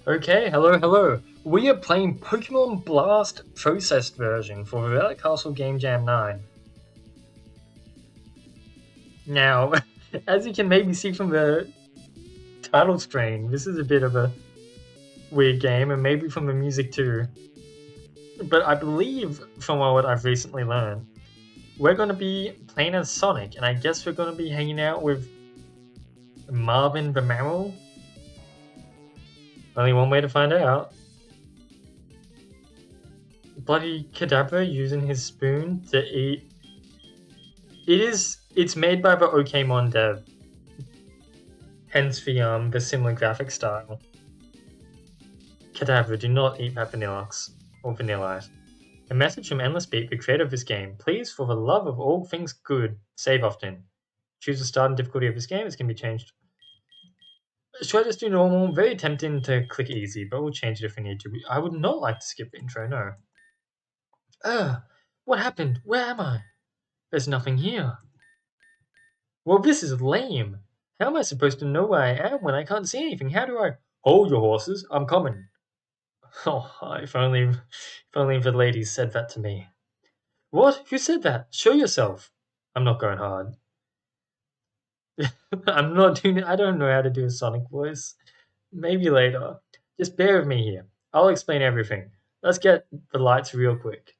Okay, hello. We are playing Pokemon Blast Processed version for Relic Castle Game Jam 9. Now, as you can maybe see from the title screen, this is a bit of a weird game, and maybe from the music too. But I believe, from what I've recently learned, we're going to be playing as Sonic, and I guess we're going to be hanging out with Marvin the Maril. Only one way to find out. Bloody Kadabra using his spoon to eat. It's made by the Pokémon dev. Hence the similar graphic style. Kadabra, do not eat that Vanilluxe or Vanillite. A message from Endless Beat, the creator of this game. Please, for the love of all things good, save often. Choose the start and difficulty of this game, this can be changed. Should I just do normal? Very tempting to click easy, but we'll change it if we need to. I would not like to skip the intro, no. What happened? Where am I? There's nothing here. Well, this is lame. How am I supposed to know where I am when I can't see anything? How do I... Hold your horses, I'm coming. Oh, if only the ladies said that to me. What? Who said that? Show yourself. I'm not going hard. I'm not doing it. I don't know how to do a Sonic voice. Maybe later. Just bear with me here. I'll explain everything. Let's get the lights real quick.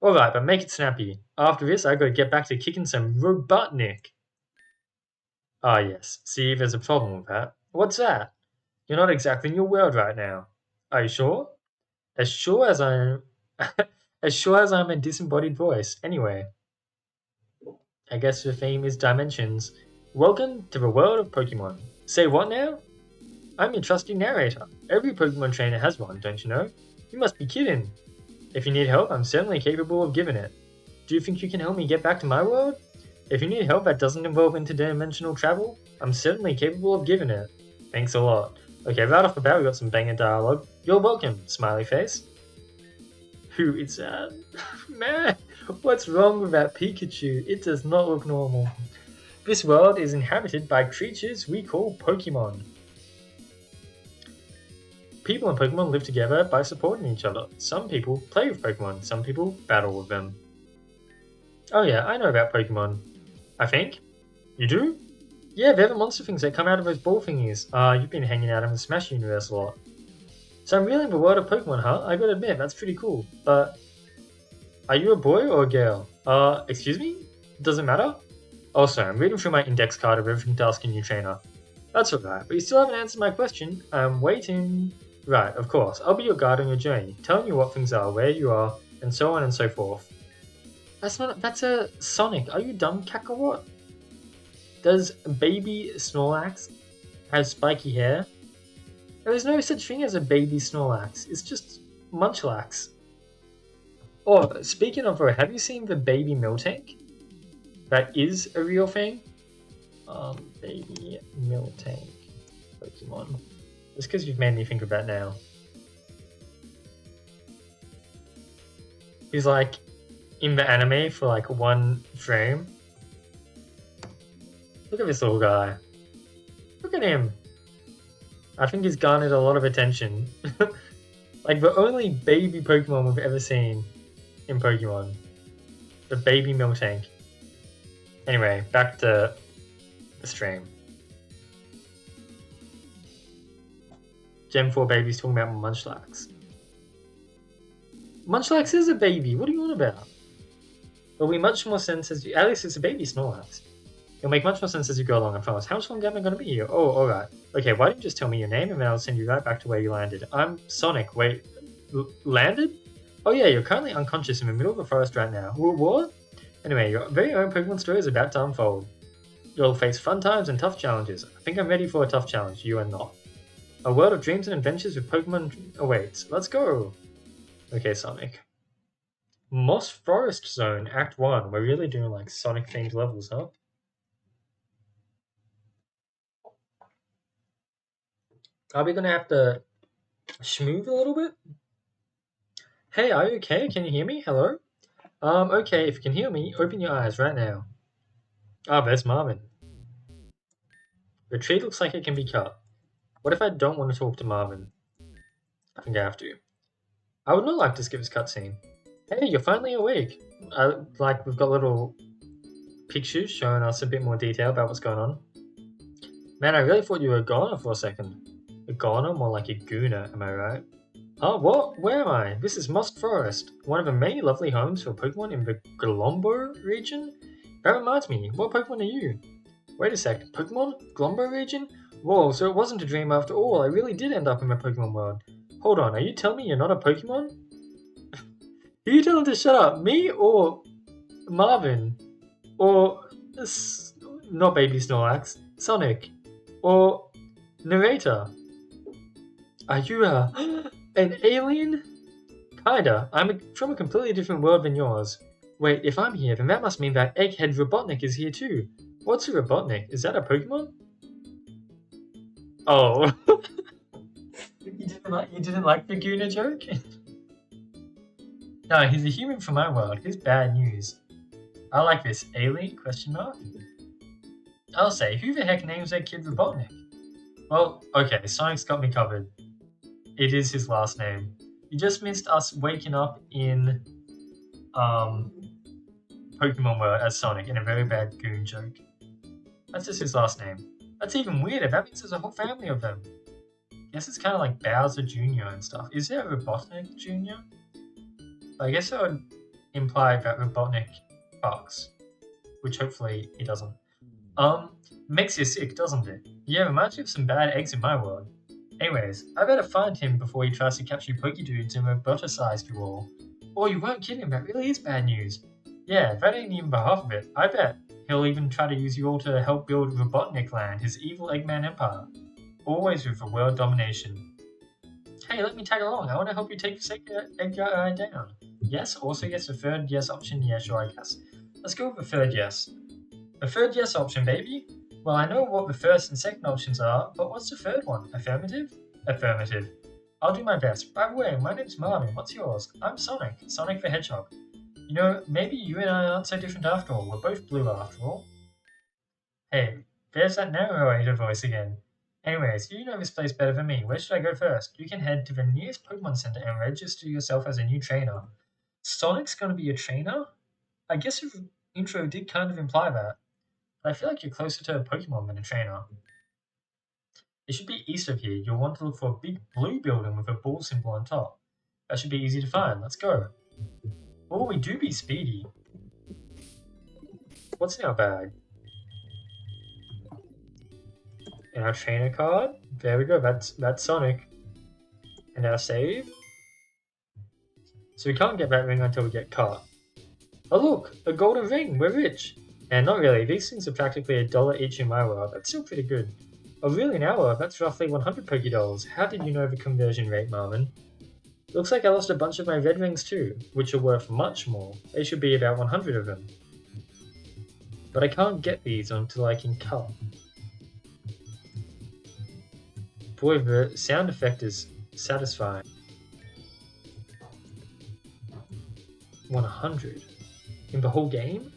Alright, but make it snappy. After this, I gotta get back to kicking some Robotnik. Ah, yes. See, there's a problem with that. What's that? You're not exactly in your world right now. Are you sure? As sure as I'm... as sure as I'm a disembodied voice. Anyway. I guess the theme is dimensions. Welcome to the world of Pokemon. Say what now? I'm your trusty narrator. Every Pokemon trainer has one, don't you know? You must be kidding. If you need help, I'm certainly capable of giving it. Do you think you can help me get back to my world? If you need help that doesn't involve interdimensional travel, I'm certainly capable of giving it. Thanks a lot. Okay, right off the bat we got some banger dialogue. You're welcome, smiley face. Who is that? Man, what's wrong with that Pikachu? It does not look normal. This world is inhabited by creatures we call Pokemon. People and Pokemon live together by supporting each other. Some people play with Pokemon, some people battle with them. Oh yeah, I know about Pokemon. I think? You do? Yeah, they're the monster things that come out of those ball thingies. You've been hanging out in the Smash universe a lot. So I'm really in the world of Pokemon, huh? I gotta admit, that's pretty cool. But, are you a boy or a girl? Excuse me? Doesn't matter? Also, I'm reading through my index card of everything to ask a new trainer. That's alright, but you still haven't answered my question. I'm waiting. Right, of course. I'll be your guide on your journey, telling you what things are, where you are, and so on and so forth. That's a Sonic. Are you dumb, Kakarot? Does baby Snorlax have spiky hair? There's no such thing as a baby Snorlax. It's just Munchlax. Oh, speaking of her, have you seen the baby Miltank? That is a real thing. Baby Miltank Pokemon. Just because you've made me think of that now. He's like in the anime for like one frame. Look at this little guy. Look at him. I think he's garnered a lot of attention. Like the only baby Pokemon we've ever seen in Pokemon. The baby Miltank. Anyway, back to the stream. Gen 4 babies talking about Munchlax. Munchlax is a baby, what are you on about? It'll be much more sense as you... At least it's a baby Snorlax. It'll make much more sense as you go along, I promise. How much longer am I going to be here? Oh, alright. Okay, why don't you just tell me your name and then I'll send you right back to where you landed. I'm Sonic. Wait, landed? Oh yeah, you're currently unconscious in the middle of the forest right now. What? Anyway, your very own Pokemon story is about to unfold. You'll face fun times and tough challenges. I think I'm ready for a tough challenge, you are not. A world of dreams and adventures with Pokemon awaits. Let's go! Okay, Sonic. Moss Forest Zone, Act 1. We're really doing like Sonic-themed levels, huh? Are we gonna have to schmooze a little bit? Hey, are you okay? Can you hear me? Hello? Okay, if you can hear me, open your eyes right now. Ah, there's Marvin. The tree looks like it can be cut. What if I don't want to talk to Marvin? I think I have to. I would not like to skip this cutscene. Hey, you're finally awake. Like, we've got little pictures showing us a bit more detail about what's going on. Man, I really thought you were a goner for a second. A goner? More like a gooner, am I right? Oh, what? Where am I? This is Moss Forest, one of the many lovely homes for Pokemon in the Glombo region? That reminds me, what Pokemon are you? Wait a sec, Pokemon? Glombo region? Whoa, so it wasn't a dream after all, I really did end up in the Pokemon world. Hold on, are you telling me you're not a Pokemon? Are you telling him to shut up? Me or Marvin? Or not Baby Snorlax, Sonic? Or Narrator? Are you an alien? Kinda. From a completely different world than yours. Wait, if I'm here, then that must mean that Egghead Robotnik is here too. What's a Robotnik? Is that a Pokemon? Oh. You didn't like the Guna joke? No, he's a human from my world. He's bad news. I like this. Alien? Question mark? I'll say, who the heck names their kid Robotnik? Well, okay, Sonic's got me covered. It is his last name. You just missed us waking up in Pokemon World as Sonic in a very bad goon joke. That's just his last name. That's even weirder. That means there's a whole family of them. Guess it's kind of like Bowser Jr. and stuff. Is there a Robotnik Jr.? I guess that would imply that Robotnik fucks, which hopefully he doesn't. Makes you sick, doesn't it? Yeah, reminds me of some bad eggs in my world. Anyways, I better find him before he tries to capture Pokedudes and roboticize you all. Oh, you weren't kidding, that really is bad news. Yeah, that ain't even the half of it, I bet. He'll even try to use you all to help build Robotnik Land, his evil Eggman empire. Always with the world domination. Hey, let me tag along, I want to help you take this egg guy down. Yes, also yes, the third yes option, yeah, sure, I guess. Let's go with the third yes. The third yes option, baby? Well, I know what the first and second options are, but what's the third one? Affirmative? Affirmative. I'll do my best. By the way, my name's Marvin. What's yours? I'm Sonic. Sonic the Hedgehog. You know, maybe you and I aren't so different after all. We're both blue after all. Hey, there's that narrator voice again. Anyways, you know this place better than me. Where should I go first? You can head to the nearest Pokemon Center and register yourself as a new trainer. Sonic's gonna be a trainer? I guess your intro did kind of imply that. But I feel like you're closer to a Pokemon than a trainer. It should be east of here. You'll want to look for a big blue building with a ball symbol on top. That should be easy to find. Let's go. Oh, we do be speedy. What's in our bag? And our trainer card. There we go. That's Sonic. And our save. So we can't get that ring until we get caught. Oh look, a golden ring. We're rich. And not really. These things are practically $1 each in my world. That's still pretty good. Oh really, in our world? That's roughly 100 Pokédollars. How did you know the conversion rate, Marvin? Looks like I lost a bunch of my red rings too, which are worth much more. They should be about 100 of them. But I can't get these until I can cut. Boy, the sound effect is satisfying. 100? In the whole game?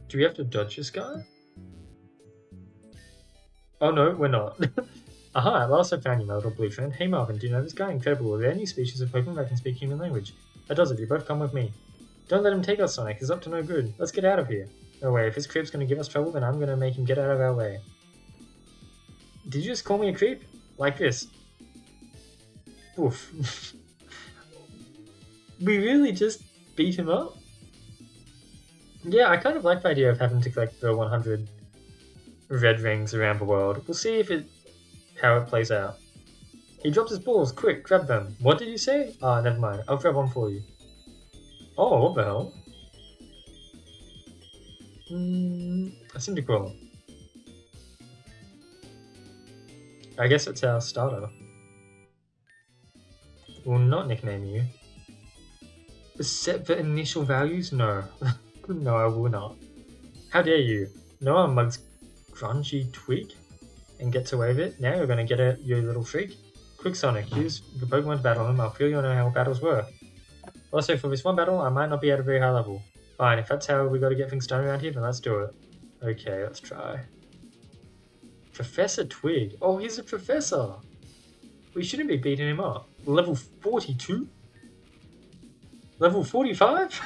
Do we have to dodge this guy? Oh no, we're not. Aha, at last I found you, my little blue friend. Hey Marvin, do you know this guy? Incredible. Are there any species of Pokemon that can speak human language? That does it, you both come with me. Don't let him take us, Sonic. He's up to no good. Let's get out of here. No way, if his creep's gonna give us trouble, then I'm gonna make him get out of our way. Did you just call me a creep? Like this. Oof. We really just beat him up? Yeah, I kind of like the idea of having to collect the 100 red rings around the world. We'll see how it plays out. He drops his balls. Quick, grab them. What did you say? Ah, never mind. I'll grab one for you. Oh, what the hell? A Cyndaquil. I guess it's our starter. We'll not nickname you. Set the initial values? No. No, I will not. How dare you? No one mugs grungy twig and gets away with it. Now you're gonna get it, you little freak. Quick Sonic, use the Pokemon to battle him. I'll feel you'll know how battles work. Also, for this one battle, I might not be at a very high level. Fine, if that's how we gotta get things done around here, then let's do it. Okay, let's try. Professor Twig. Oh, he's a professor. We shouldn't be beating him up. Level 42? Level 45?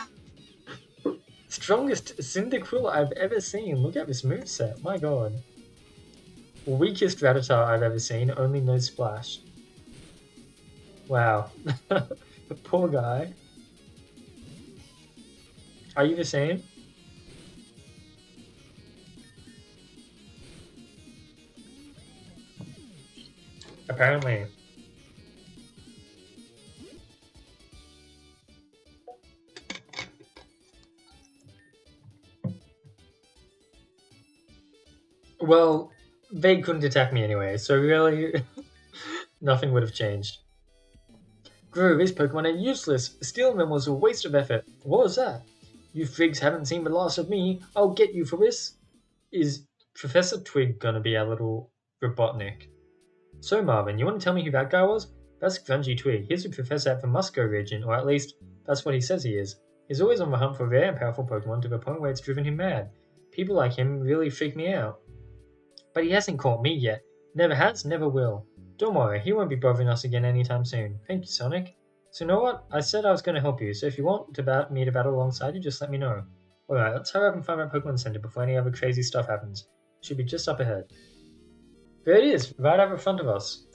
Strongest Cyndaquil I've ever seen. Look at this moveset. My god. Weakest Rattata I've ever seen. Only knows Splash. Wow. The poor guy. Are you the same? Apparently. Well, they couldn't attack me anyway, so really, nothing would have changed. Gru, these Pokemon are useless. Stealing them was a waste of effort. What was that? You frigs haven't seen the last of me. I'll get you for this. Is Professor Twig gonna be our little Robotnik? So Marvin, you want to tell me who that guy was? That's Grungy Twig. He's a professor at the Musco region, or at least that's what he says he is. He's always on the hunt for rare and powerful Pokemon to the point where it's driven him mad. People like him really freak me out. But he hasn't caught me yet. Never has, never will. Don't worry, he won't be bothering us again anytime soon. Thank you, Sonic. So you know what? I said I was going to help you, so if you want me to battle alongside you, just let me know. Alright, let's hurry up and find that Pokemon Center before any other crazy stuff happens. Should be just up ahead. There it is, right out in front of us.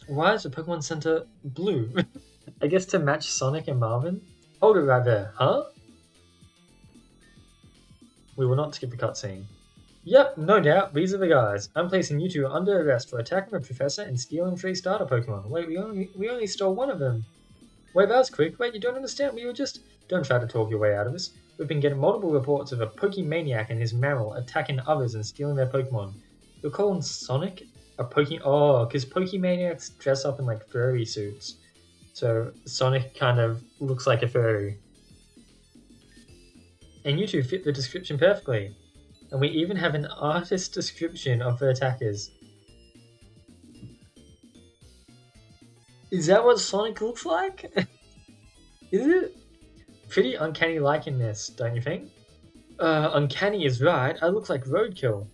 Why is the Pokemon Center blue? I guess to match Sonic and Marvin? Hold it right there, huh? We will not skip the cutscene. Yep, no doubt, these are the guys. I'm placing you two under arrest for attacking the professor and stealing 3 starter Pokemon. Wait, we only stole one of them. Wait, that was quick. Wait, you don't understand. We were just... Don't try to talk your way out of this. We've been getting multiple reports of a Pokemaniac and his Maril attacking others and stealing their Pokemon. You're calling Sonic a Oh, because Pokemaniacs dress up in like furry suits. So Sonic kind of looks like a furry. And you two fit the description perfectly. And we even have an artist description of the attackers. Is that what Sonic looks like? Is it? Pretty uncanny likeness, don't you think? Uncanny is right. I look like roadkill.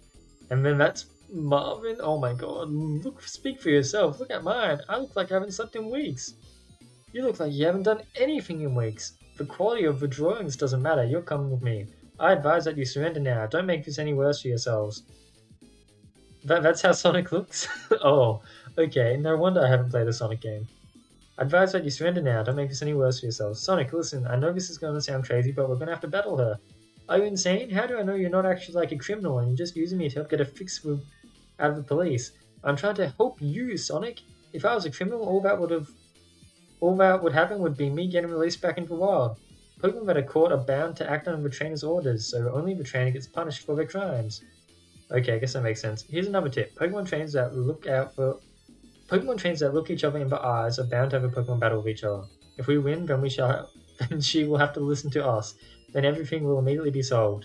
And then that's Marvin. Oh my god. Look, speak for yourself. Look at mine. I look like I haven't slept in weeks. You look like you haven't done anything in weeks. The quality of the drawings doesn't matter. You're coming with me. I advise that you surrender now. Don't make this any worse for yourselves. That's how Sonic looks? Oh, okay. No wonder I haven't played a Sonic game. I advise that you surrender now. Don't make this any worse for yourselves. Sonic, listen. I know this is going to sound crazy, but we're going to have to battle her. Are you insane? How do I know you're not actually like a criminal and you're just using me to help get a fix out of the police? I'm trying to help you, Sonic. If I was a criminal, all that would happen would be me getting released back into the wild. Pokemon that are caught are bound to act on the trainer's orders, so only the trainer gets punished for their crimes. Okay, I guess that makes sense. Here's another tip. Pokemon trainers that look each other in the eyes are bound to have a Pokemon battle with each other. If we win, then then she will have to listen to us. Then everything will immediately be solved.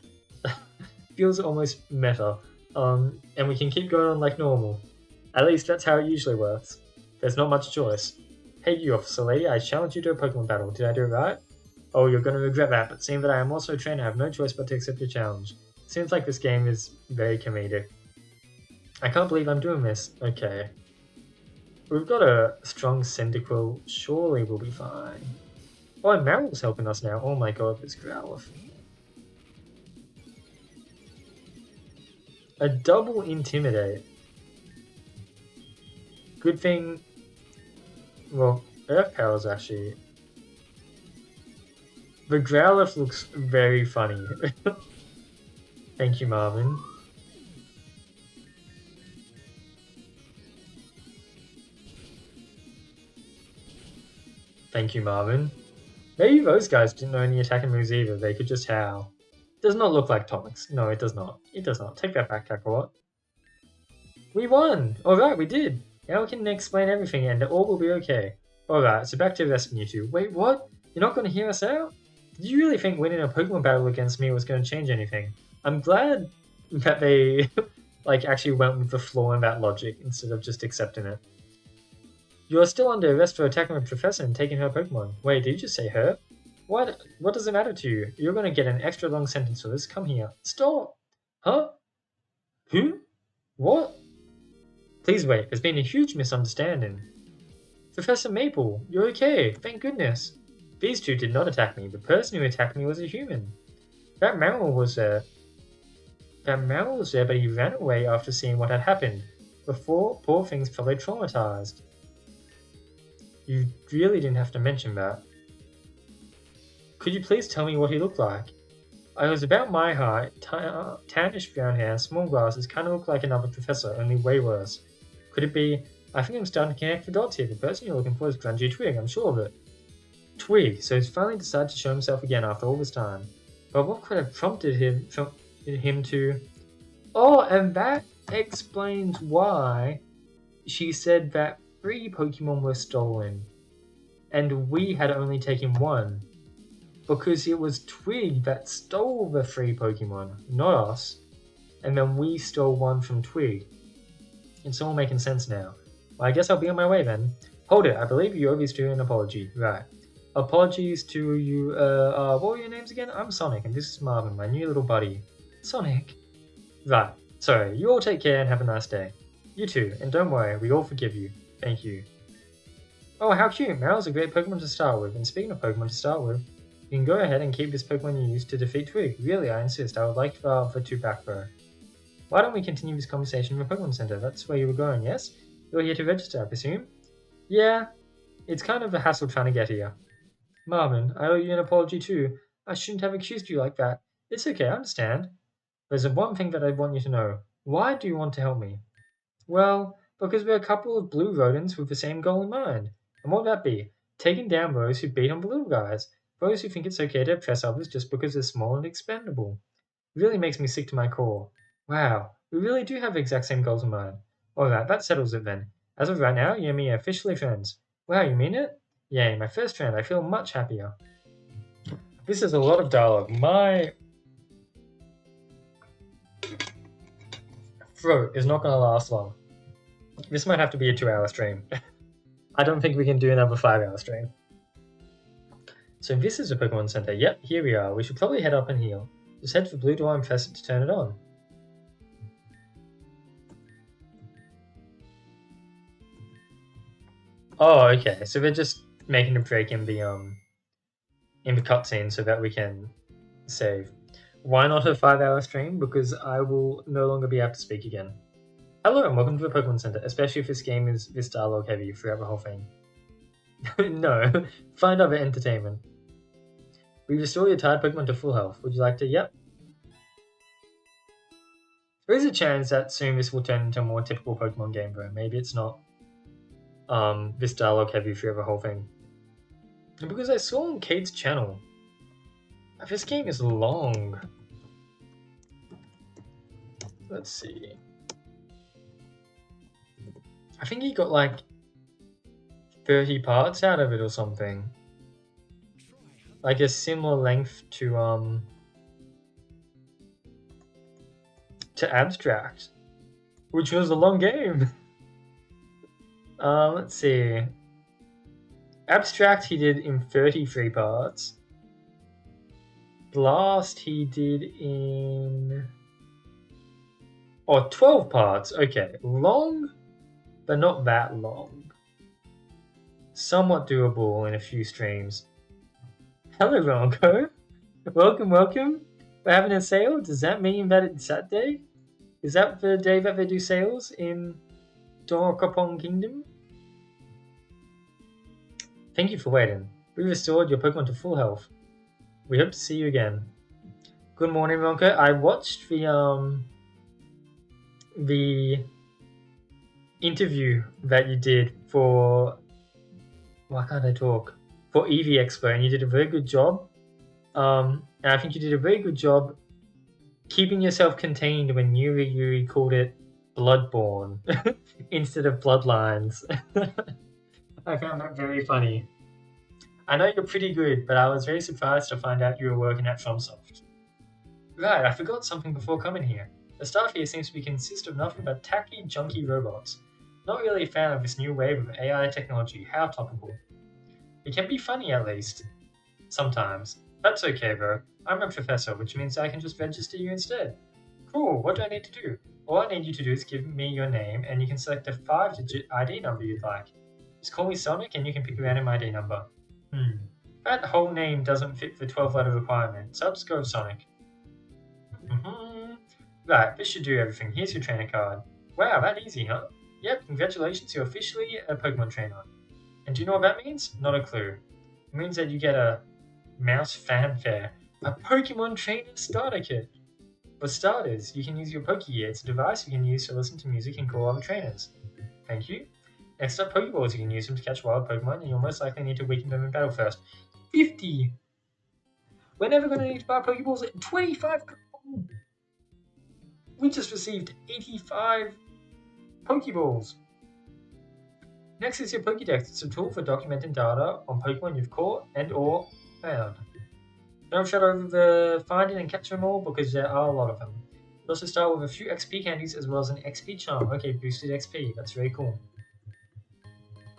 Feels almost meta. And we can keep going on like normal. At least that's how it usually works. There's not much choice. Hey you, Officer Lady, I challenge you to a Pokemon battle. Did I do it right? Oh, you're going to regret that, but seeing that I am also a trainer, I have no choice but to accept your challenge. Seems like this game is very comedic. I can't believe I'm doing this. Okay. We've got a strong Cyndaquil. Surely we'll be fine. Oh, and Maril's helping us now. Oh my god, this Growlithe. A double Intimidate. Good thing... Well, Earth Power's actually... The Growlithe looks very funny. Thank you, Marvin. Thank you, Marvin. Maybe those guys didn't know any attacking moves either. They could just howl. Does not look like Tomix. No, it does not. It does not. Take that back, Kakarot. We won! Alright, we did. Now we can explain everything and all will be okay. Alright, so back to rescuing you two. Wait, what? You're not going to hear us out? Did you really think winning a Pokemon battle against me was going to change anything? I'm glad that they actually went with the flaw in that logic instead of just accepting it. You're still under arrest for attacking a professor and taking her Pokemon. Wait, did you just say her? What does it matter to you? You're gonna get an extra long sentence for this. Come here. Stop! Huh? Who? What? Please wait, there's been a huge misunderstanding. Professor Maple, you're okay, thank goodness. These two did not attack me. The person who attacked me was a human. That Maril was there. But he ran away after seeing what had happened. The poor thing's probably traumatized. You really didn't have to mention that. Could you please tell me what he looked like? I was about my height, tannish brown hair, small glasses, kind of looked like another professor, only way worse. Could it be? I think I'm starting to connect the dots here. The person you're looking for is Grungy Twig, I'm sure of it. Twig, so he's finally decided to show himself again after all this time. But what could have prompted him to... Oh, and that explains why she said that 3 Pokemon were stolen, and we had only taken 1. Because it was Twig that stole the 3 Pokemon, not us. And then we stole 1 from Twig. It's all making sense now. Well, I guess I'll be on my way then. Hold it, I believe you owe these two an apology. Right. Apologies to you, what were your names again? I'm Sonic, and this is Marvin, my new little buddy. Sonic? Right. Sorry, you all take care and have a nice day. You too, and don't worry, we all forgive you. Thank you. Oh, how cute! Maril's a great Pokemon to start with, and speaking of Pokemon to start with, you can go ahead and keep this Pokemon you used to defeat Twig. Really, I insist, I would like the 2 back though. Why don't we continue this conversation in the Pokemon Center? That's where you were going, yes? You're here to register, I presume? Yeah. It's kind of a hassle trying to get here. Marvin, I owe you an apology too. I shouldn't have accused you like that. It's okay, I understand. There's one thing that I want you to know. Why do you want to help me? Well, because we're a couple of blue rodents with the same goal in mind. And what would that be? Taking down those who beat on the little guys. Those who think it's okay to oppress others just because they're small and expendable. It really makes me sick to my core. Wow, we really do have the exact same goals in mind. Alright, that settles it then. As of right now, you and me are officially friends. Wow, you mean it? Yay, my first friend, I feel much happier. This is a lot of dialogue. My throat is not going to last long. This might have to be a 2-hour stream. I don't think we can do another 5-hour stream. So this is a Pokemon Center. Yep, here we are. We should probably head up and heal. Just head to the blue door and press it to turn it on. Oh, okay. So they're just making a break in the cutscene so that we can save. Why not a 5-hour stream? Because I will no longer be able to speak again. Hello and welcome to the Pokemon Center, especially if this game is this dialogue heavy throughout the whole thing. No, find other entertainment. We restore your tired Pokemon to full health. Would you like to? Yep. There is a chance that soon this will turn into a more typical Pokemon game, though. Maybe it's not this dialogue heavy throughout the whole thing. And because I saw on Kate's channel, this game is long. Let's see. I think he got like 30 parts out of it or something. Like a similar length to Abstract, which was a long game. Let's see. Abstract he did in 33 parts. Blast he did in 12 parts. Okay, long, but not that long. Somewhat doable in a few streams. Hello, Ronco. Welcome. We're having a sale. Does that mean that it's that day? Is that the day that they do sales in Dorkapon Kingdom? Thank you for waiting. We restored your Pokemon to full health. We hope to see you again. Good morning, Ronco. I watched the interview that you did for... Why can't I talk? For Eevee Expo, and you did a very good job. And I think you did a very good job keeping yourself contained when Yuri called it Bloodborne instead of Bloodlines. I found that very funny. I know you're pretty good, but I was very surprised to find out you were working at FromSoft. Right, I forgot something before coming here. The staff here seems to consist of nothing but tacky, junky robots. Not really a fan of this new wave of AI technology. How topical. It can be funny at least. Sometimes. That's okay though. I'm a professor, which means I can just register you instead. Cool, what do I need to do? All I need you to do is give me your name and you can select a 5-digit ID number you'd like. Just call me Sonic and you can pick a random ID number. That whole name doesn't fit the 12-letter requirement, so I'll just go with Sonic. Right, this should do everything. Here's your trainer card. Wow, that easy, huh? Yep, congratulations, you're officially a Pokemon trainer. And do you know what that means? Not a clue. It means that you get a mouse fanfare, a Pokemon trainer starter kit. For starters, you can use your Pokegear. It's a device you can use to listen to music and call other trainers. Thank you. Next up, Pokeballs. You can use them to catch wild Pokemon, and you'll most likely need to weaken them in battle first. 50! We're never going to need to buy Pokeballs at 25! We just received 85 Pokeballs! Next is your Pokédex. It's a tool for documenting data on Pokemon you've caught and or found. Don't shut over the finding and catch them all because there are a lot of them. You also start with a few XP candies as well as an XP charm. Okay, boosted XP. That's very cool.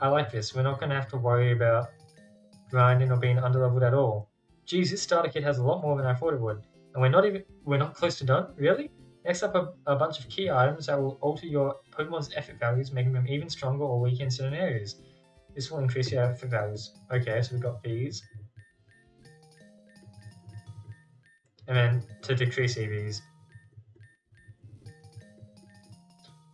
I like this. We're not going to have to worry about grinding or being underleveled at all. Geez, this starter kit has a lot more than I thought it would. And we're not close to done? Really? Next up, a bunch of key items that will alter your Pokemon's effort values, making them even stronger or weaker in certain areas. This will increase your effort values. Okay, so we've got these. And then to decrease EVs.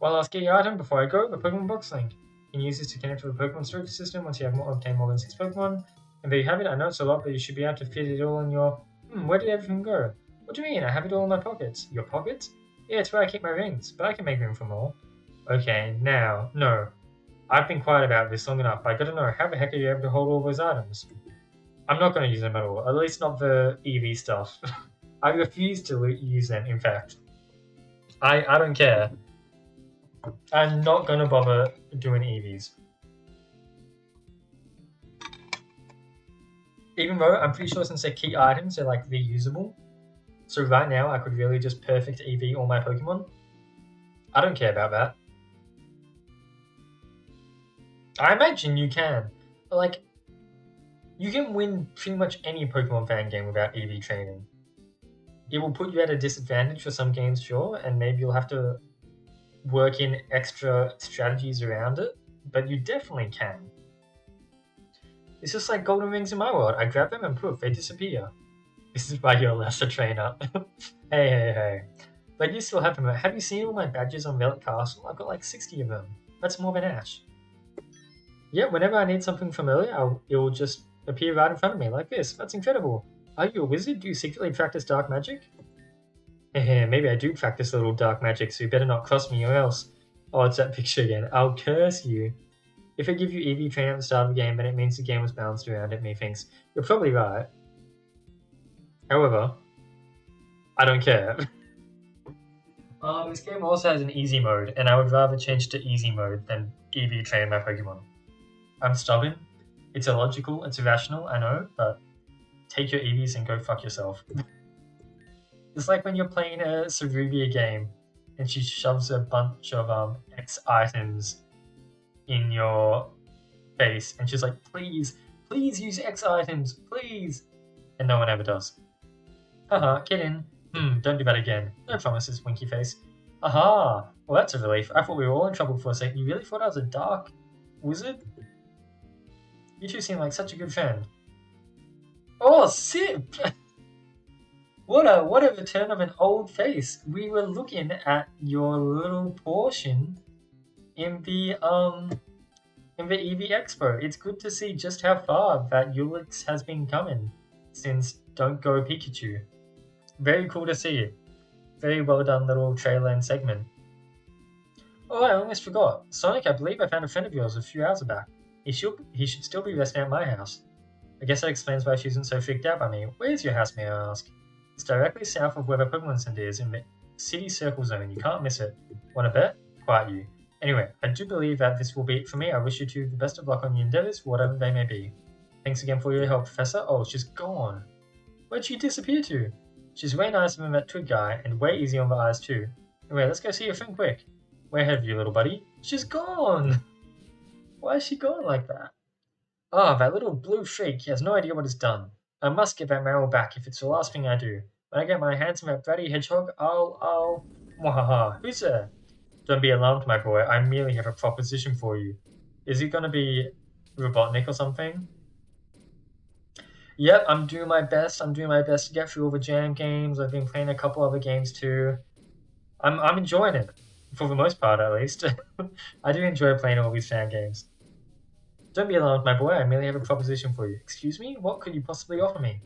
One last key item before I go, the Pokemon Box Link. You can use this to connect to the Pokemon storage system once you have obtained more than 6 Pokemon. And there you have it. I know it's a lot, but you should be able to fit it all in your... where did everything go? What do you mean? I have it all in my pockets. Your pockets? Yeah, it's where I keep my rings, but I can make room for more. Okay, now, no. I've been quiet about this long enough. I gotta know, how the heck are you able to hold all those items? I'm not gonna use them at all, at least not the EV stuff. I refuse to use them, in fact. I don't care. I'm not gonna bother doing EVs. Even though I'm pretty sure since they're key items, they're like reusable. So right now, I could really just perfect EV all my Pokemon. I don't care about that. I imagine you can. Like, you can win pretty much any Pokemon fan game without EV training. It will put you at a disadvantage for some games, sure, and maybe you'll have to work in extra strategies around it, but you definitely can. It's just like golden rings in my world. I grab them and poof, they disappear. This is why you're a lesser trainer. Hey. But you still have them. Have you seen all my badges on Relic Castle? I've got like 60 of them. That's more than Ash. Yeah, whenever I need something familiar, it will just appear right in front of me, like this. That's incredible. Are you a wizard? Do you secretly practice dark magic? Maybe I do practice a little dark magic, so you better not cross me or else. Oh, it's that picture again. I'll curse you. If I give you EV training at the start of the game, then it means the game was balanced around it, methinks. You're probably right. However, I don't care. This game also has an easy mode, and I would rather change to easy mode than EV train my Pokemon. I'm stubborn. It's illogical. It's irrational, I know, but take your EVs and go fuck yourself. It's like when you're playing a Cerubia game, and she shoves a bunch of X items in your face, and she's like, please use X items, please! And no one ever does. Haha, get in. Don't do that again. No promises, winky face. Aha! Well, that's a relief. I thought we were all in trouble for a sec. You really thought I was a dark wizard? You two seem like such a good friend. Oh, sip! What a return of an old face. We were looking at your little portion in the EV Expo. It's good to see just how far that Ulix has been coming since Don't Go Pikachu. Very cool to see it. Very well done little trailer and segment. Oh, I almost forgot. Sonic, I believe I found a friend of yours a few hours back. He should still be resting at my house. I guess that explains why she isn't so freaked out by me. Where's your house, may I ask? It's directly south of where the Pokemon Center is in the City Circle Zone. You can't miss it. Want to bet? Quiet you. Anyway, I do believe that this will be it for me. I wish you two the best of luck on your endeavors, whatever they may be. Thanks again for your help, Professor. Oh, she's gone. Where'd she disappear to? She's way nicer than that twig guy, and way easy on the eyes too. Anyway, let's go see your friend quick. Way ahead of you, little buddy. She's gone! Why is she gone like that? Ah, that little blue freak, he has no idea what he's done. I must get that Maril back if it's the last thing I do. When I get my hands on that bratty hedgehog, I'll... Mwahaha, who's there? Don't be alarmed, my boy, I merely have a proposition for you. Is he gonna be Robotnik or something? Yep, I'm doing my best. I'm doing my best to get through all the jam games. I've been playing a couple other games too. I'm enjoying it, for the most part at least. I do enjoy playing all these fan games. Don't be alarmed, my boy. I merely have a proposition for you. Excuse me? What could you possibly offer me?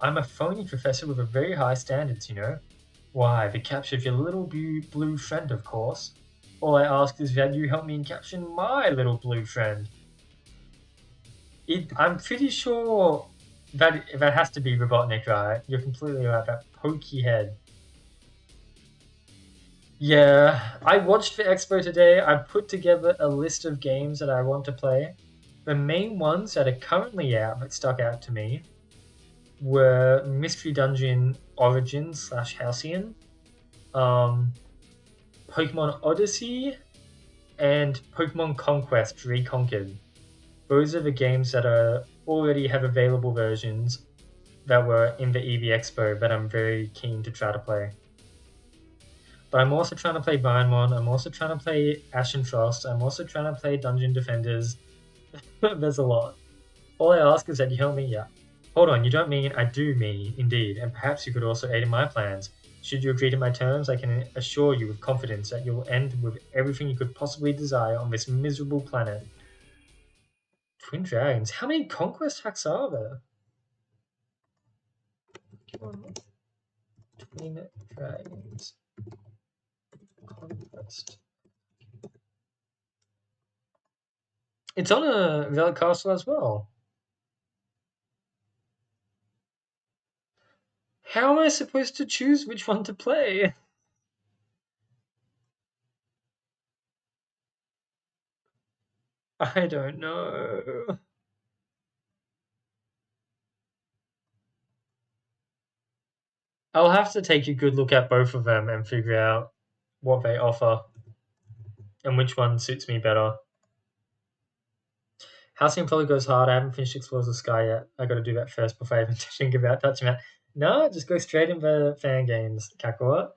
I'm a phony professor with a very high standards, you know. Why, the capture of your little blue friend, of course. All I ask is that you help me in capturing my little blue friend. I'm pretty sure that has to be Robotnik, right? You're completely right. That pokey head. Yeah, I watched the expo today. I put together a list of games that I want to play. The main ones that are currently out that stuck out to me were Mystery Dungeon Origins / Halcyon, um, Pokemon Odyssey, and Pokemon Conquest Reconquered. Those are the games that already have available versions that were in the EV Expo that I'm very keen to try to play. But I'm also trying to play Binemon, I'm also trying to play Ashen Frost, I'm also trying to play Dungeon Defenders. There's a lot. All I ask is that you help me, yeah. Hold on, you don't mean I do mean, indeed, and perhaps you could also aid in my plans. Should you agree to my terms, I can assure you with confidence that you will end with everything you could possibly desire on this miserable planet. Twin Dragons? How many conquest hacks are there? Twin Dragons. Conquest. It's on a Relic Castle as well. How am I supposed to choose which one to play? I don't know. I'll have to take a good look at both of them and figure out what they offer and which one suits me better. Halcyon probably goes hard. I haven't finished Explorers of Sky yet. I gotta do that first before I even think about touching that. No, just go straight into fan games, Kakua.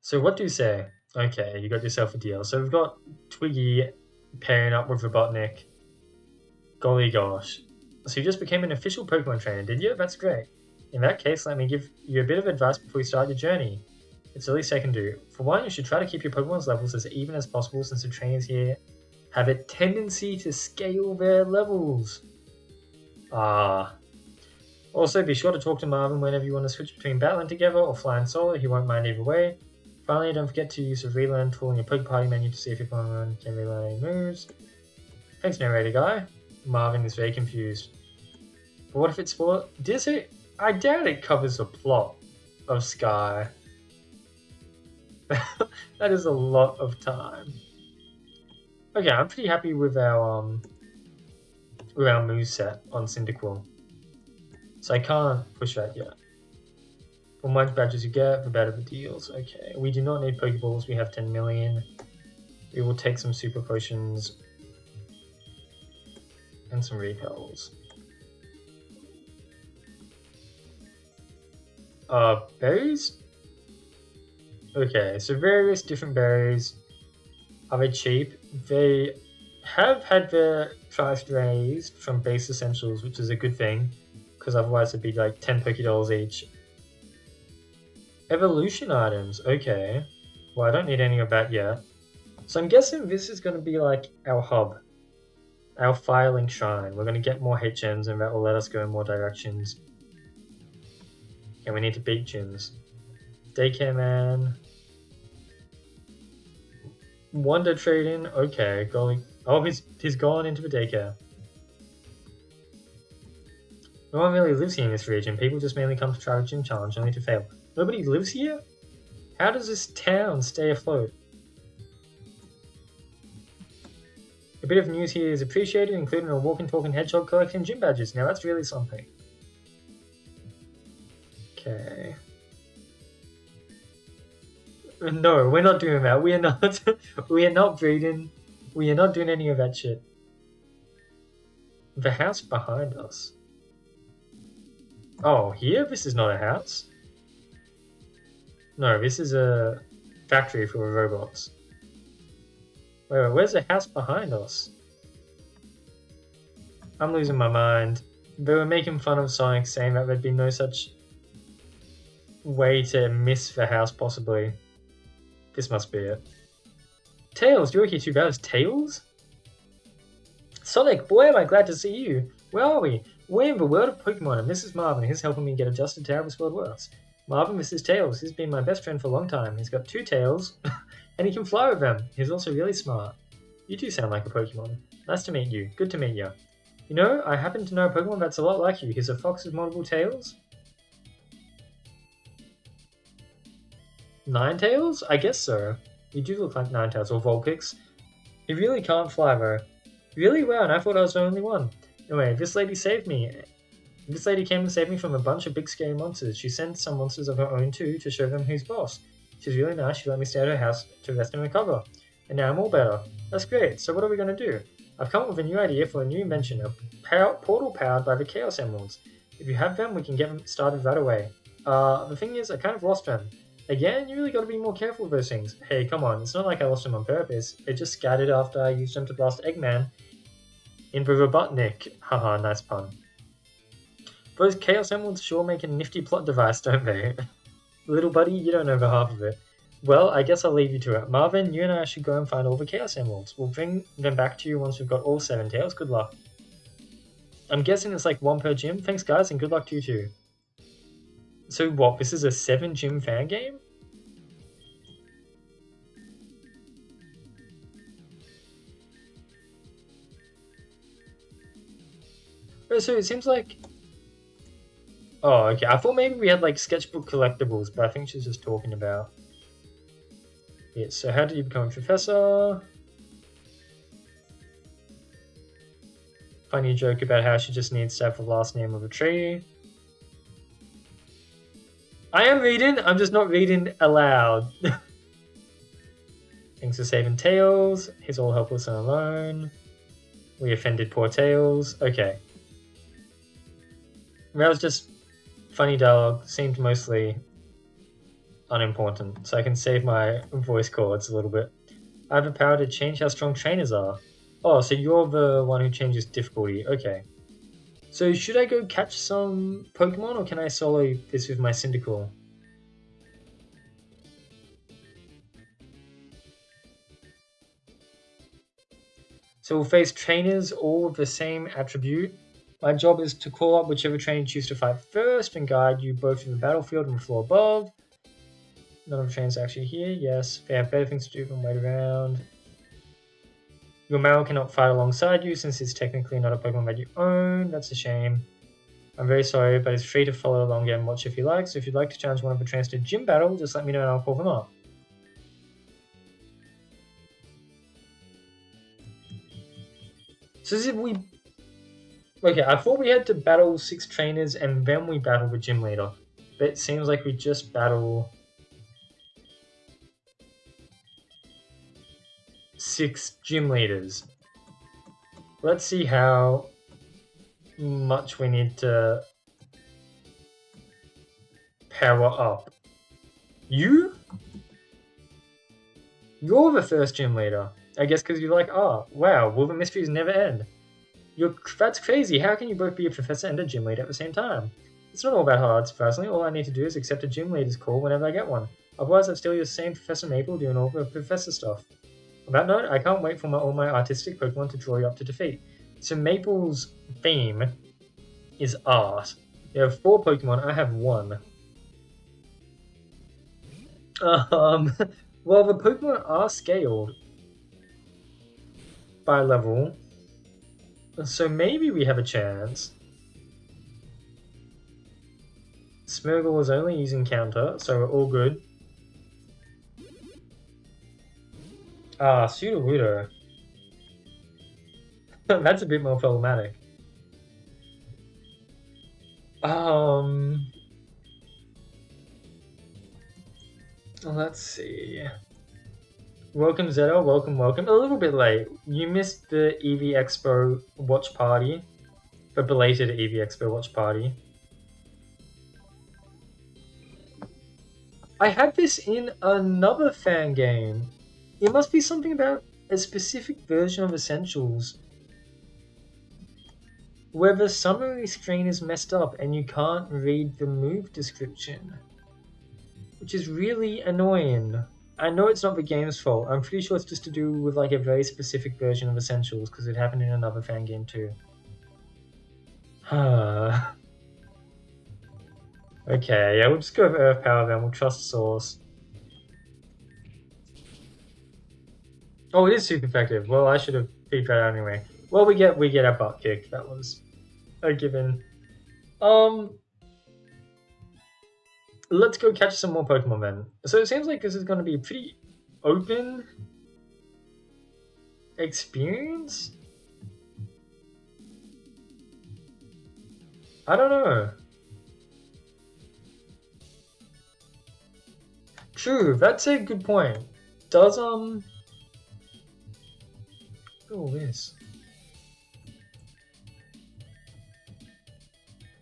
So what do you say? Okay, you got yourself a deal. So we've got Twiggy pairing up with Robotnik. Golly gosh. So you just became an official Pokemon trainer, did you? That's great. In that case, let me give you a bit of advice before you start your journey. It's the least I can do. For one, you should try to keep your Pokemon's levels as even as possible since the trainers here have a tendency to scale their levels. Also, be sure to talk to Marvin whenever you want to switch between battling together or flying solo. He won't mind either way. Finally, don't forget to use the relearn tool in your Poke Party menu to see if your Pokemon can relearn any moves. Thanks, narrator guy. Marvin is very confused. But what if it's for... Does it? I doubt it covers the plot of Sky. That is a lot of time. Okay, I'm pretty happy with our moveset on Cyndaquil. So I can't push that yet. The more badges you get, the better the deals. Okay, we do not need Pokeballs, we have 10 million. We will take some Super Potions and some Repels. Berries? Okay, so various different berries. Are they cheap? They have had their price raised from base essentials, which is a good thing, because otherwise it'd be like 10 Pokédollars each. Evolution items, okay. Well, I don't need any of that yet. So I'm guessing this is going to be like our hub. Our Firelink Shrine. We're going to get more HMs and that will let us go in more directions. And we need to beat gyms. Daycare Man. Wonder Trading, okay. Oh, he's gone into the daycare. No one really lives here in this region. People just mainly come to try a gym challenge only to fail. Nobody lives here? How does this town stay afloat? A bit of news here is appreciated, including a walking talking hedgehog collecting gym badges. Now that's really something. Okay. No, we're not doing that. We are not. We are not breeding. We are not doing any of that shit. The house behind us. Oh, here? This is not a house. No, this is a factory for robots. Wait, where's the house behind us? I'm losing my mind. They were making fun of Sonic, saying that there'd be no such way to miss the house, possibly. This must be it. Tails, you're here too. That was Tails? Sonic, boy, am I glad to see you. Where are we? We're in the world of Pokemon, and this is Marvin. He's helping me get adjusted to how this world works. Marvin, this is Tails. He's been my best friend for a long time. He's got 2 tails, and he can fly with them. He's also really smart. You two sound like a Pokemon. Nice to meet you. Good to meet you. You know, I happen to know a Pokemon that's a lot like you. He's a fox with multiple tails. 9 tails? I guess so. You do look like 9 tails or Vulpix. He really can't fly though. Really? Wow, and I thought I was the only one. Anyway, this lady saved me. This lady came and saved me from a bunch of big scary monsters. She sent some monsters of her own too to show them who's boss. She's really nice. She let me stay at her house to rest and recover. And now I'm all better. That's great. So what are we going to do? I've come up with a new idea for a new invention, a portal powered by the Chaos Emeralds. If you have them, we can get them started right away. The thing is, I kind of lost them. Again, you really got to be more careful with those things. Hey, come on, it's not like I lost them on purpose. It just scattered after I used them to blast Eggman in the Robotnik. Haha, nice pun. Those Chaos Emeralds sure make a nifty plot device, don't they? Little buddy, you don't know the half of it. Well, I guess I'll leave you to it. Marvin, you and I should go and find all the Chaos Emeralds. We'll bring them back to you once we've got all 7 tails. Good luck. I'm guessing it's like 1 per gym. Thanks guys, and good luck to you too. So what, this is a 7 gym fan game? Oh, so it seems like... Oh, okay. I thought maybe we had like sketchbook collectibles, but I think she's just talking about it. So how did you become a professor? Funny joke about how she just needs to have the last name of a tree. I am reading, I'm just not reading aloud. Thanks for saving Tails. He's all helpless and alone. We offended poor Tails. Okay. That was just funny dialogue. Seemed mostly unimportant, so I can save my voice cords a little bit. I have the power to change how strong trainers are. Oh, so you're the one who changes difficulty. Okay. So should I go catch some Pokemon, or can I solo this with my Cyndaquil? So we'll face trainers all with the same attribute. My job is to call up whichever trainer you choose to fight first and guide you both to the battlefield and the floor above. None of the trainers are actually here. Yes, they have better things to do than wait around. Your Maril cannot fight alongside you since it's technically not a Pokemon that you own. That's a shame. I'm very sorry, but it's free to follow along and watch if you like. So if you'd like to challenge one of the trainers to gym battle, just let me know and I'll call them up. So as if we... Okay, I thought we had to battle 6 trainers and then we battle the gym leader. But it seems like we just battle 6 gym leaders. Let's see how much we need to power up. You're the first gym leader. I guess because you're like, oh, wow, will the mysteries never end? That's crazy. How can you both be a professor and a gym leader at the same time? It's not all that hard, personally. All I need to do is accept a gym leader's call whenever I get one. Otherwise, I'm still your same Professor Maple doing all the professor stuff. On that note, I can't wait for all my artistic Pokemon to draw you up to defeat. So Maple's theme is art. You have 4 Pokemon, I have 1. Well, the Pokemon are scaled by level, so maybe we have a chance. Smeargle is only using counter, so we're all good. Ah, Sudowoodo. That's a bit more problematic. Let's see. Welcome Zeta, welcome. A little bit late. You missed the EV Expo watch party. A belated EV Expo watch party. I had this in another fan game. It must be something about a specific version of Essentials where the summary screen is messed up and you can't read the move description, which is really annoying. I know it's not the game's fault. I'm pretty sure it's just to do with like a very specific version of Essentials because it happened in another fan game too. Okay, yeah, we'll just go with Earth Power then. We'll trust Source. Oh, it is super effective. Well, I should have peeped that out anyway. Well, we get our butt kicked. That was a given. Let's go catch some more Pokemon then. So it seems like this is going to be a pretty open experience. I don't know. True, that's a good point. Does look at all this.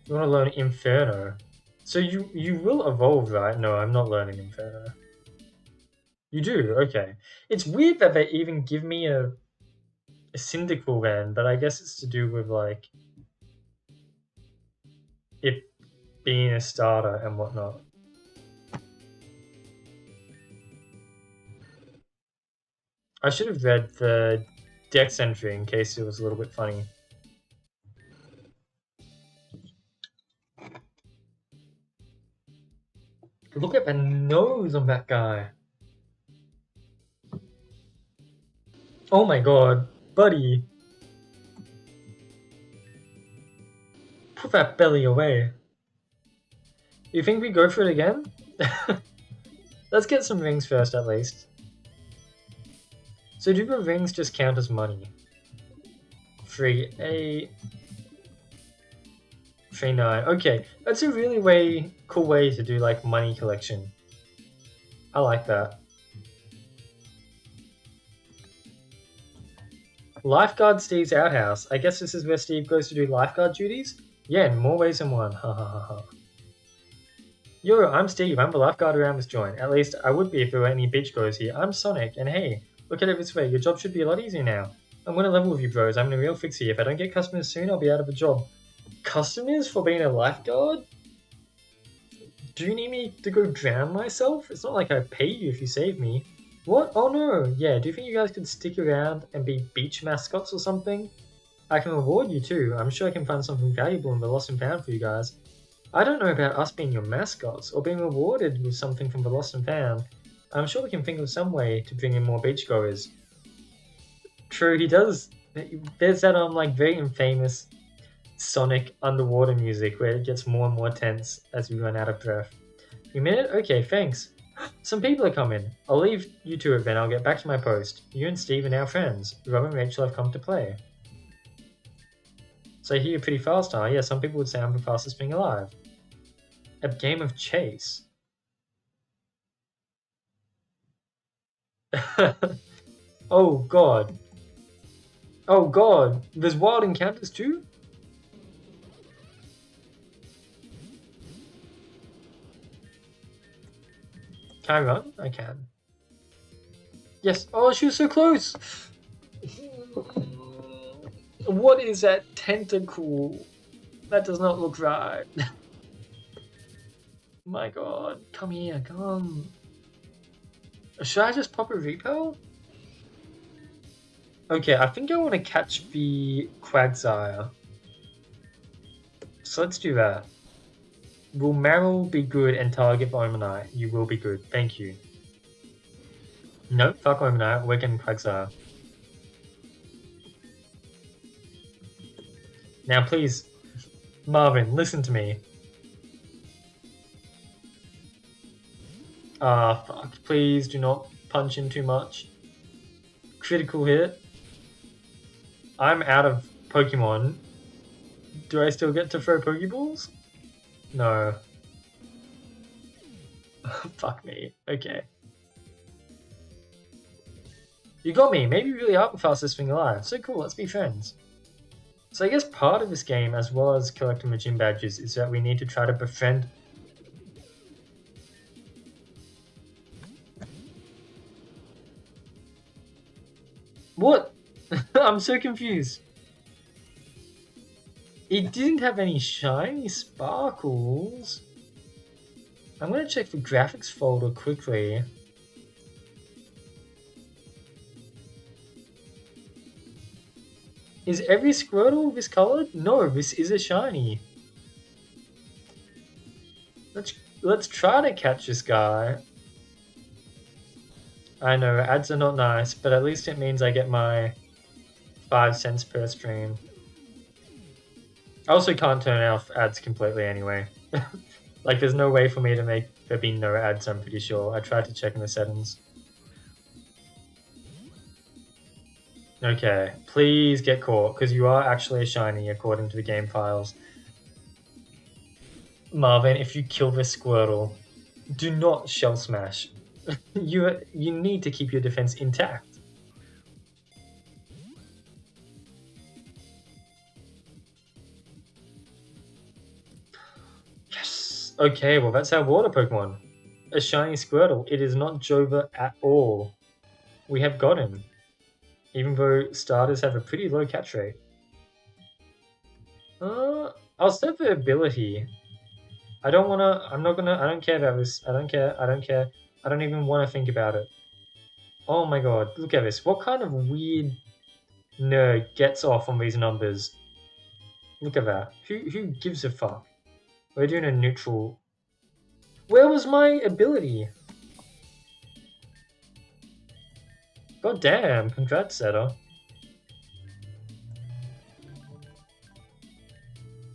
You want to learn Inferno? So you will evolve, right? No, I'm not learning Inferno. You do? Okay. It's weird that they even give me a Cyndaquil then, but I guess it's to do with like it being a starter and whatnot. I should have read the Dex entry in case it was a little bit funny. Look at the nose on that guy. Oh my god, buddy. Put that belly away. You think we go for it again? Let's get some rings first at least. So do the rings just count as money? 3-8... 3-9. Okay, that's a really cool way to do like money collection. I like that. Lifeguard Steve's outhouse. I guess this is where Steve goes to do lifeguard duties? Yeah, in more ways than one. Ha ha ha ha. Yo, I'm Steve. I'm the lifeguard around this joint. At least I would be if there were any beachgoers here. I'm Sonic, and hey, look at it this way. Your job should be a lot easier now. I'm gonna level with you bros. I'm in a real fix here. If I don't get customers soon, I'll be out of a job. Customers for being a lifeguard? Do you need me to go drown myself? It's not like I pay you if you save me. What? Oh no! Yeah, do you think you guys could stick around and be beach mascots or something? I can reward you too. I'm sure I can find something valuable in the Lost and Found for you guys. I don't know about us being your mascots or being rewarded with something from the Lost and Found. I'm sure we can think of some way to bring in more beachgoers. True, he does. There's that like very infamous Sonic underwater music where it gets more and more tense as we run out of breath. You minute? Okay, thanks. Some people are coming. I'll leave you to it then. I'll get back to my post. You and Steve are now friends. Rob and Rachel have come to play. So I hear you're pretty fast, huh? Yeah, some people would say I'm the fastest being alive. A game of chase. Oh god. Oh god. There's wild encounters too? Can I run? I can. Yes. Oh, she was so close. What is that tentacle? That does not look right. My god. Come here, come. Should I just pop a repel? Okay, I think I want to catch the Quagsire. So let's do that. Will Maril be good and target Omanite? You will be good. Thank you. Nope, fuck Omanite. We're getting Quagsire. Now please, Marvin, listen to me. Ah, fuck. Please do not punch him too much. Critical hit. I'm out of Pokemon. Do I still get to throw Pokeballs? No. Fuck me. Okay. You got me. Maybe you really are the fastest thing alive. So cool, let's be friends. So I guess part of this game, as well as collecting the gym badges, is that we need to try to befriend... What? I'm so confused. It didn't have any shiny sparkles. I'm gonna check the graphics folder quickly. Is every Squirtle this colored? No, this is a shiny. Let's try to catch this guy. I know, ads are not nice, but at least it means I get my 5 cents per stream. I also can't turn off ads completely anyway. Like, there's no way for me to make there be no ads, I'm pretty sure. I tried to check in the settings. Okay, please get caught, because you are actually a shiny according to the game files. Marvin, if you kill this Squirtle, do not Shell Smash. You need to keep your defense intact. Yes! Okay, well that's our water Pokemon. A shiny Squirtle. It is not Jova at all. We have got him. Even though starters have a pretty low catch rate. I'll set the ability. I don't care about this. I don't care. I don't even want to think about it. Oh my god, look at this. What kind of weird nerd gets off on these numbers? Look at that. Who gives a fuck? We're doing a neutral. Where was my ability? God damn, congrats, Zeta.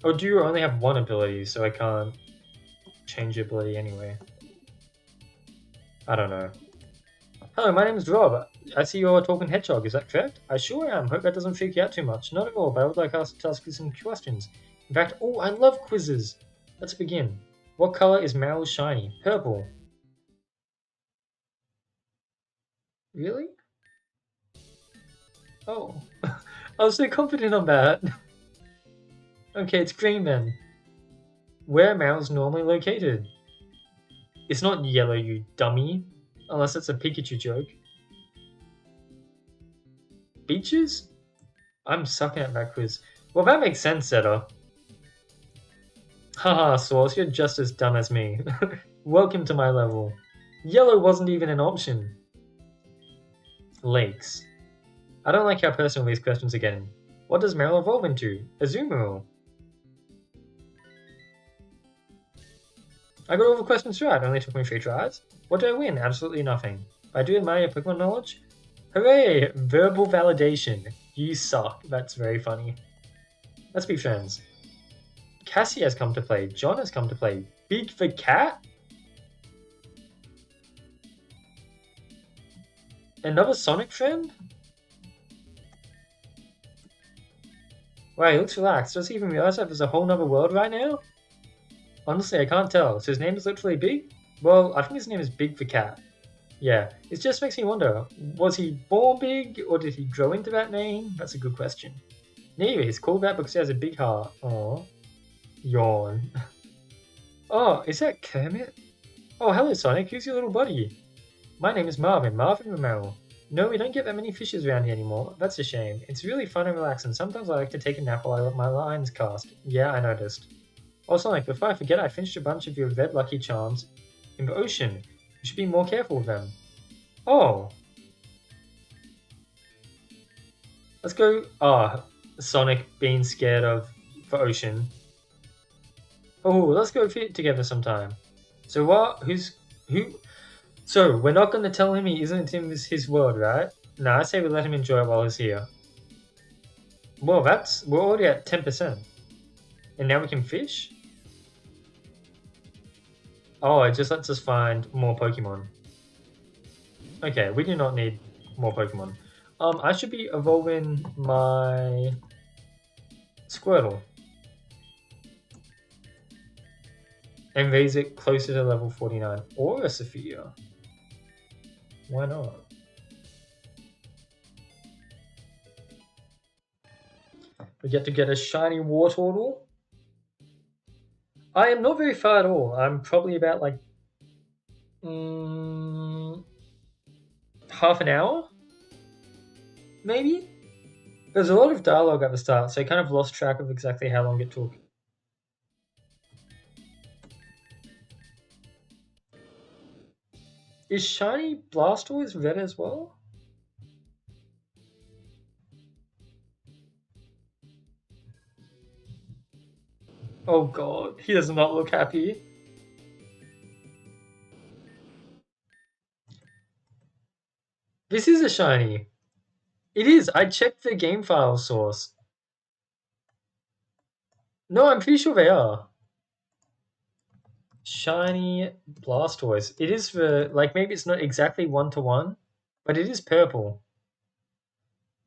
Oh, do you only have one ability, so I can't change your ability anyway? I don't know. Hello, my name is Rob. I see you're a talking hedgehog, is that correct? I sure am. Hope that doesn't freak you out too much. Not at all, but I would like us to ask you some questions. In fact, oh, I love quizzes. Let's begin. What color is Maril's shiny? Purple. Really? Oh. I was so confident on that. Okay, it's green then. Where are Maril's normally located? It's not yellow, you dummy. Unless it's a Pikachu joke. Beaches? I'm sucking at that quiz. Well, that makes sense, Zeta. Haha, Source, you're just as dumb as me. Welcome to my level. Yellow wasn't even an option. Lakes. I don't like how personal these questions are getting. What does Maril evolve into? Azumarill. I got all the questions right, it only took me 3 tries. What do I win? Absolutely nothing. I do admire your Pokemon knowledge. Hooray! Verbal validation. You suck. That's very funny. Let's be friends. Cassie has come to play. John has come to play. Big the Cat? Another Sonic friend? Wow, he looks relaxed. Does he even realize that there's a whole nother world right now? Honestly, I can't tell. So his name is literally Big? Well, I think his name is Big the Cat. Yeah, it just makes me wonder, was he born big, or did he grow into that name? That's a good question. Anyway, he's called that because he has a big heart. Aww. Yawn. Oh, is that Kermit? Oh, hello Sonic, who's your little buddy? My name is Marvin Romero. No, we don't get that many fishes around here anymore. That's a shame. It's really fun and relaxing. Sometimes I like to take a nap while I let my lines cast. Yeah, I noticed. Oh Sonic, before I forget, I finished a bunch of your red lucky charms in the ocean. You should be more careful with them. Oh. Let's go. Sonic being scared of the ocean. Oh, let's go fit together sometime. So what? Who? So we're not going to tell him he isn't in his world, right? No, I say we let him enjoy it while he's here. Well, we're already at 10%, and now we can fish. Oh, it just lets us find more Pokemon. Okay, we do not need more Pokemon. I should be evolving my Squirtle. And raise it closer to level 49. Or a Sophia. Why not? We get to get a shiny Wartortle. I am not very far at all. I'm probably about like half an hour, maybe? There's a lot of dialogue at the start, so I kind of lost track of exactly how long it took. Is shiny Blastoise red as well? Oh god, he does not look happy. This is a shiny. It is. I checked the game file source. No, I'm pretty sure they are. Shiny Blastoise. It is for, like, maybe it's not exactly 1-to-1, but it is purple.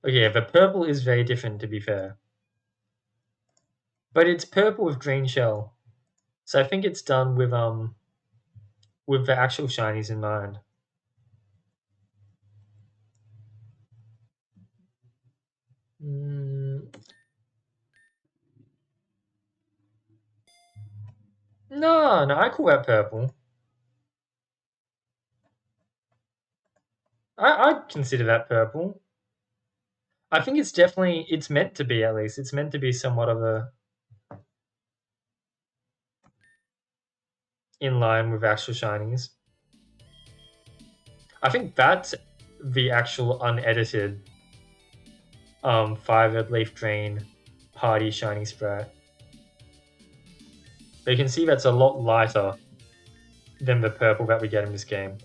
Oh yeah, the purple is very different, to be fair. But it's purple with green shell. So I think it's done with the actual shinies in mind. No, I call that purple. I'd consider that purple. I think it's definitely, it's meant to be at least. It's meant to be somewhat of a in line with actual shinies. I think that's the actual unedited Five Leaf Drain Party Shiny Sprite. But you can see that's a lot lighter than the purple that we get in this game.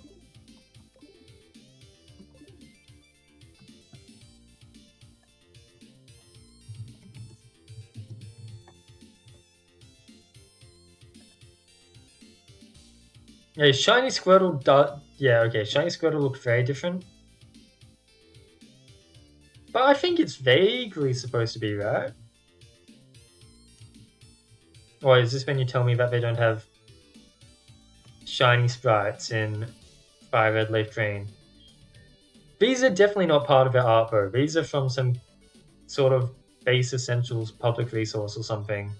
Yeah, shiny Squirtle does. Yeah, okay, shiny Squirtle looks very different. But I think it's vaguely supposed to be, right? Or is this when you tell me that they don't have shiny sprites in Fire Red Leaf Drain? These are definitely not part of their art though. These are from some sort of base essentials public resource or something.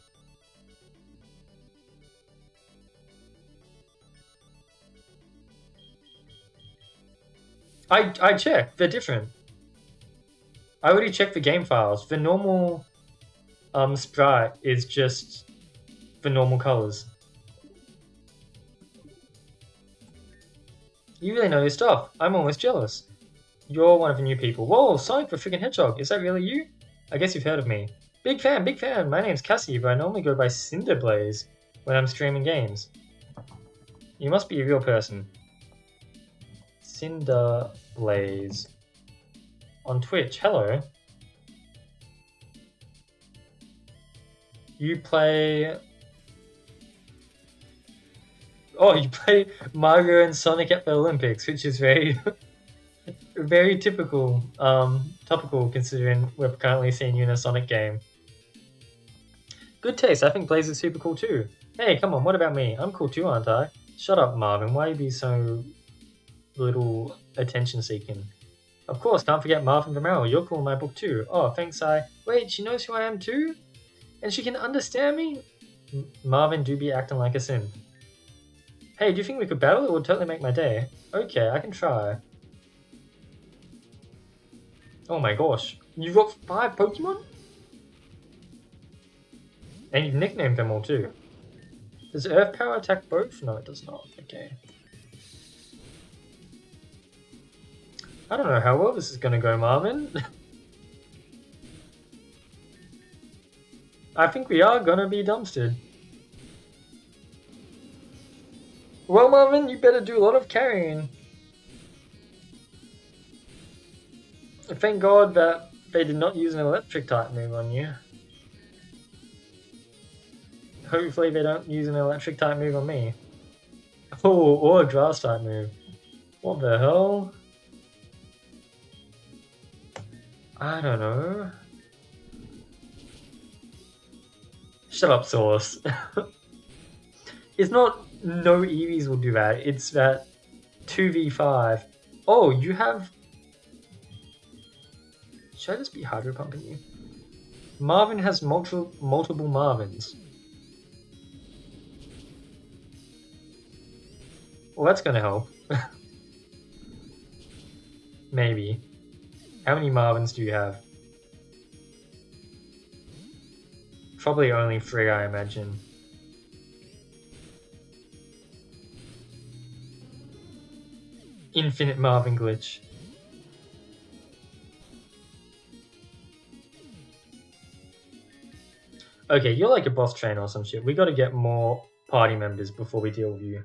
I checked. They're different. I already checked the game files. The normal sprite is just the normal colors. You really know your stuff. I'm almost jealous. You're one of the new people. Whoa, Sonic the freaking Hedgehog. Is that really you? I guess you've heard of me. Big fan, big fan. My name's Cassie, but I normally go by Cinderblaze when I'm streaming games. You must be a real person. Cinderblaze. On Twitch. Hello. You play... Oh, you play Mario and Sonic at the Olympics, which is very... very typical, topical considering we're currently seeing you in a Sonic game. Good taste. I think Blaze is super cool too. Hey, come on, what about me? I'm cool too, aren't I? Shut up, Marvin. Why you be so little attention-seeking? Of course, can't forget Marvin from Maril. You're cool in my book too. Oh, thanks, Wait, she knows who I am too? And she can understand me? Marvin do be acting like a simp. Hey, do you think we could battle? It would totally make my day. Okay, I can try. Oh my gosh. You've got 5 Pokemon? And you've nicknamed them all too. Does Earth Power attack both? No, it does not. Okay. I don't know how well this is gonna go, Marvin. I think we are gonna be dumpstered. Well, Marvin, you better do a lot of carrying. Thank God that they did not use an electric type move on you. Hopefully they don't use an electric type move on me. Oh, or a grass type move. What the hell? I don't know. Shut up, Source. It's not no Eevees will do that. It's that 2v5. Oh, you have... Should I just be Hydro Pumping you? Marvin has multiple Marvins. Well, that's gonna help. Maybe. How many Marvins do you have? Probably only 3, I imagine. Infinite Marvin glitch. Okay, you're like a boss trainer or some shit. We gotta get more party members before we deal with you.